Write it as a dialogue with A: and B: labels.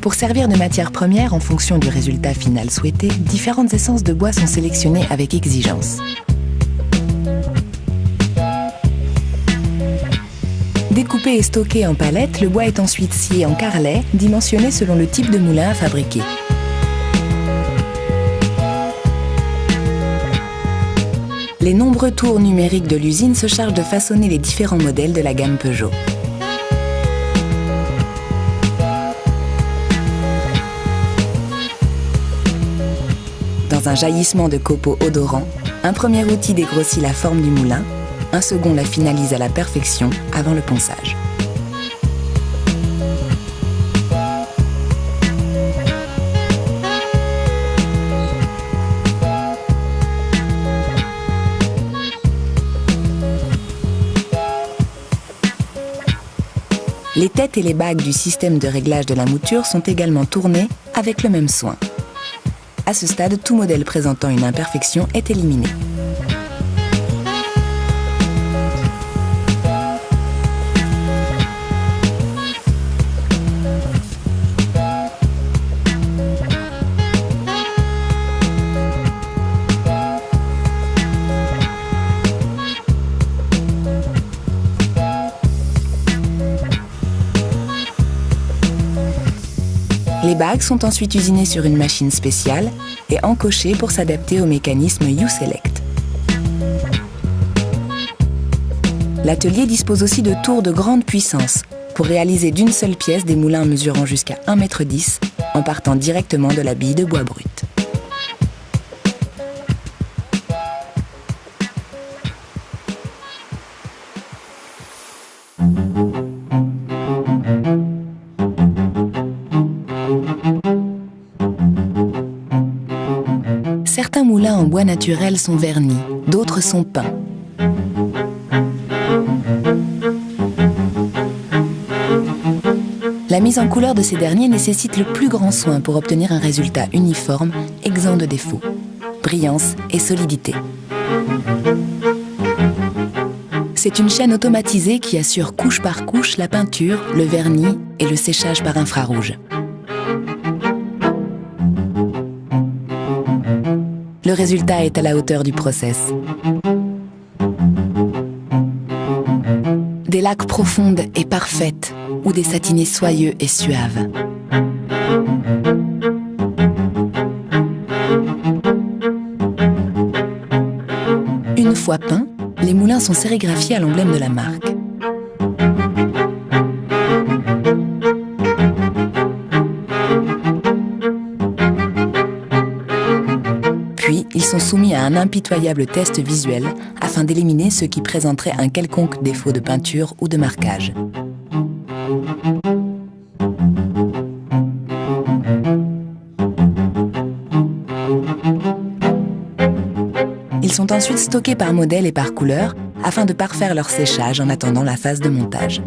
A: Pour servir de matière première en fonction du résultat final souhaité, différentes essences de bois sont sélectionnées avec exigence. Découpé et stocké en palettes, le bois est ensuite scié en carrelets, dimensionné selon le type de moulin à fabriquer. Les nombreux tours numériques de l'usine se chargent de façonner les différents modèles de la gamme Peugeot. Dans un jaillissement de copeaux odorants, un premier outil dégrossit la forme du moulin, un second la finalise à la perfection avant le ponçage. Les têtes et les bagues du système de réglage de la mouture sont également tournées avec le même soin. À ce stade, tout modèle présentant une imperfection est éliminé. Les bagues sont ensuite usinées sur une machine spéciale et encochées pour s'adapter au mécanisme U-Select. L'atelier dispose aussi de tours de grande puissance pour réaliser d'une seule pièce des moulins mesurant jusqu'à 1,10 m en partant directement de la bille de bois brut. Certains moulins en bois naturel sont vernis, d'autres sont peints. La mise en couleur de ces derniers nécessite le plus grand soin pour obtenir un résultat uniforme, exempt de défauts, brillance et solidité. C'est une chaîne automatisée qui assure couche par couche la peinture, le vernis et le séchage par infrarouge. Le résultat est à la hauteur du process. Des laques profondes et parfaites, ou des satinés soyeux et suaves. Une fois peints, les moulins sont sérigraphiés à l'emblème de la marque. Puis, ils sont soumis à un impitoyable test visuel afin d'éliminer ceux qui présenteraient un quelconque défaut de peinture ou de marquage. Ils sont ensuite stockés par modèle et par couleur afin de parfaire leur séchage en attendant la phase de montage.